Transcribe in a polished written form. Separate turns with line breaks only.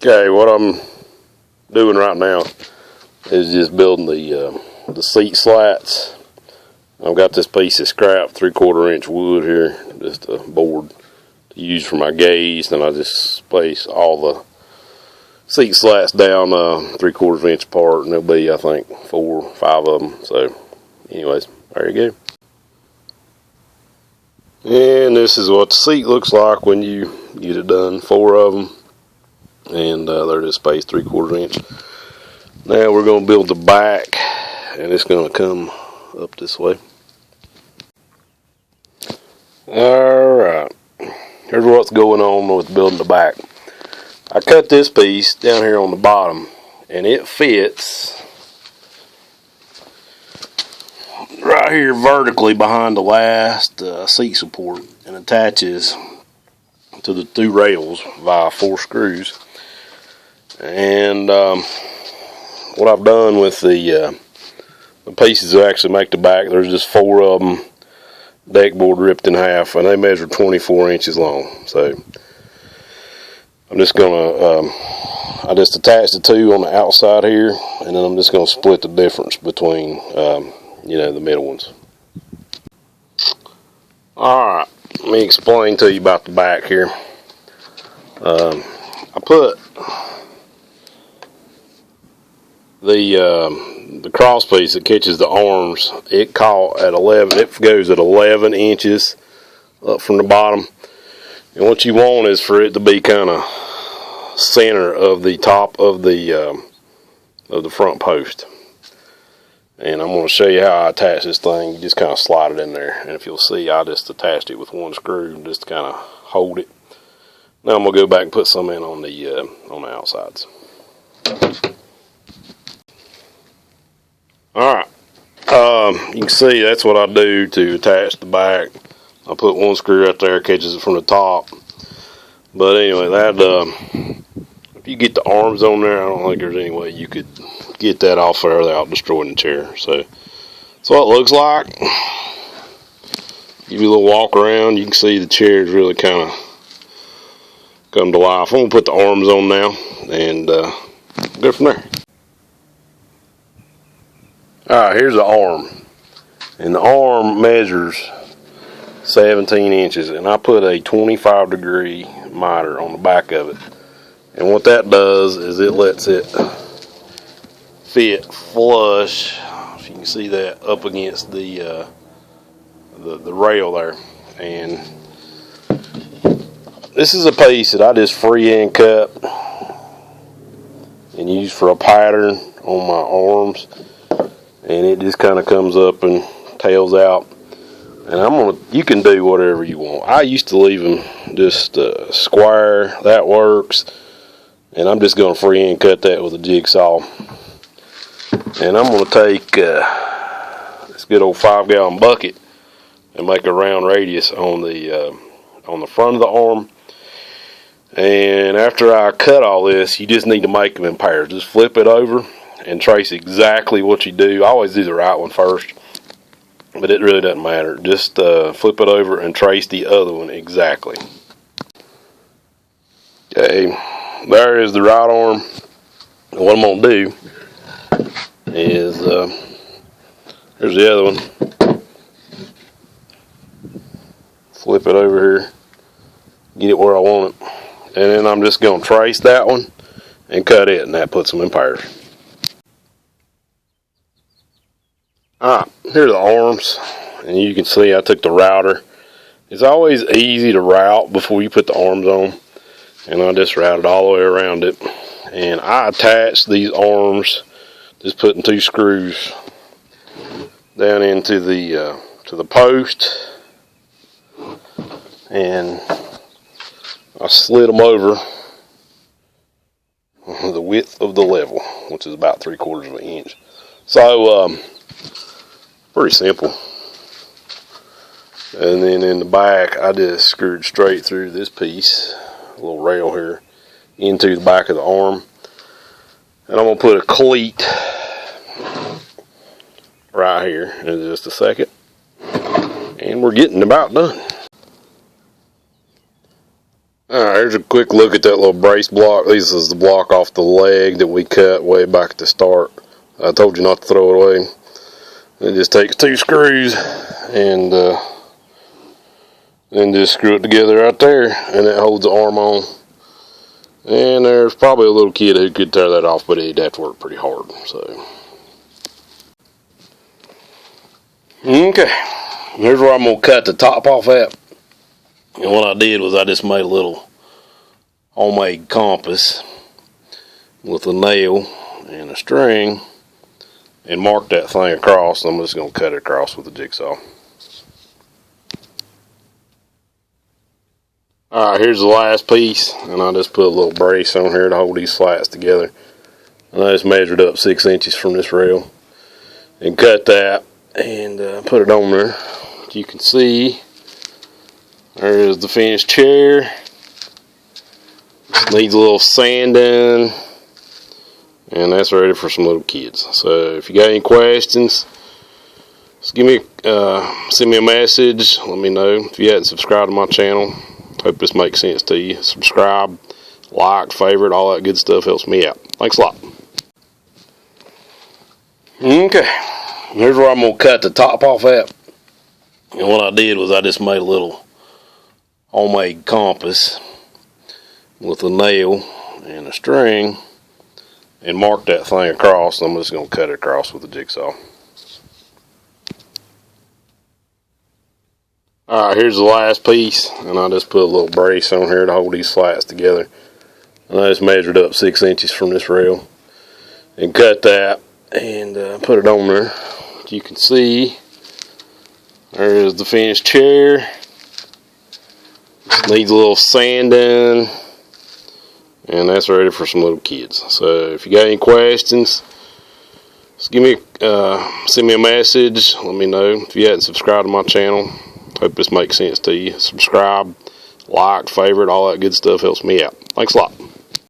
Okay, what I'm doing right now is just building the seat slats. I've got this piece of scrap 3/4 inch wood here, just a board to use for my gauge. Then I just place all the seat slats down 3/4 inch apart, and there'll be, I think, 4 or 5 of them. So anyways, there you go. And this is what the seat looks like when you get it done. 4 of them, and they're just spaced 3/4 inch. Now we're going to build the back, and it's going to come up this way. Alright, here's what's going on with building the back. I cut this piece down here on the bottom, and it fits right here vertically behind the last seat support and attaches to the 2 rails via 4 screws. And what I've done with the pieces that actually make the back, there's just 4 of them, deck board ripped in half, and they measure 24 inches long. So I'm just gonna I just attach the 2 on the outside here, and then I'm just gonna split the difference between the middle ones. Alright, let me explain to you about the back here. I put the cross piece that catches the arms, it caught at 11. It goes at 11 inches up from the bottom, and what you want is for it to be kind of center of the top of the front post. And I'm going to show you how I attach this thing. You just kind of slide it in there, and if you'll see, I just attached it with 1 screw just to kind of hold it. Now I'm going to go back and put some in on the outsides. Alright, you can see that's what I do to attach the back. I put 1 screw right there, catches it from the top. But anyway, that if you get the arms on there, I don't think there's any way you could get that off there without destroying the chair. So that's what it looks like. Give you a little walk around, you can see the chair's really kind of come to life. I'm going to put the arms on now and go from there. Alright, here's the arm, and the arm measures 17 inches, and I put a 25-degree miter on the back of it, and what that does is it lets it fit flush, if you can see that, up against the rail there. And this is a piece that I just freehand cut and use for a pattern on my arms. And it just kind of comes up and tails out. And you can do whatever you want. I used to leave them just square, that works. And I'm just going to freehand cut that with a jigsaw. And I'm going to take this good old 5-gallon bucket and make a round radius on the front of the arm. And after I cut all this, you just need to make them in pairs. Just flip it over and trace exactly what you do. I always do the right one first, but it really doesn't matter. Just flip it over and trace the other one exactly. Okay, there is the right arm. And what I'm going to do is, here's the other one. Flip it over here, get it where I want it. And then I'm just going to trace that one and cut it, and that puts them in pairs. Alright, here's the arms, and you can see I took the router. It's always easy to route before you put the arms on, and I just routed all the way around it. And I attached these arms, just putting 2 screws down into the post, and I slid them over the width of the level, which is about 3/4 of an inch. So pretty simple. And then in the back, I just screwed straight through this piece, a little rail here, into the back of the arm. And I'm going to put a cleat right here in just a second. And we're getting about done. Alright, here's a quick look at that little brace block. This is the block off the leg that we cut way back at the start. I told you not to throw it away. It just takes 2 screws and then just screw it together right there, and it holds the arm on. And there's probably a little kid who could tear that off, but he'd have to work pretty hard. So, okay, here's where I'm gonna cut the top off at. And what I did was I just made a little homemade compass with a nail and a string and marked that thing across. I'm just going to cut it across with a jigsaw. Alright, here's the last piece, and I just put a little brace on here to hold these slats together. And I just measured up 6 inches from this rail and cut that and put it on there. As you can see, there is the finished chair. Needs a little sanding, and that's ready for some little kids. So if you got any questions, just send me a message. Let me know. If you hadn't subscribed to my channel, hope this makes sense to you. Subscribe, like, favorite, all that good stuff helps me out. Thanks a lot. Okay, here's where I'm gonna cut the top off at. And what I did was I just made a little homemade compass with a nail and a string and marked that thing across. I'm just going to cut it across with a jigsaw. Alright, here's the last piece, and I just put a little brace on here to hold these slats together. And I just measured up 6 inches from this rail and cut that and put it on there. As you can see, there is the finished chair. Needs a little sanding, and that's ready for some little kids. So if you got any questions, just send me a message. Let me know. If you hadn't subscribed to my channel, hope this makes sense to you. Subscribe, like, favorite, all that good stuff helps me out. Thanks a lot.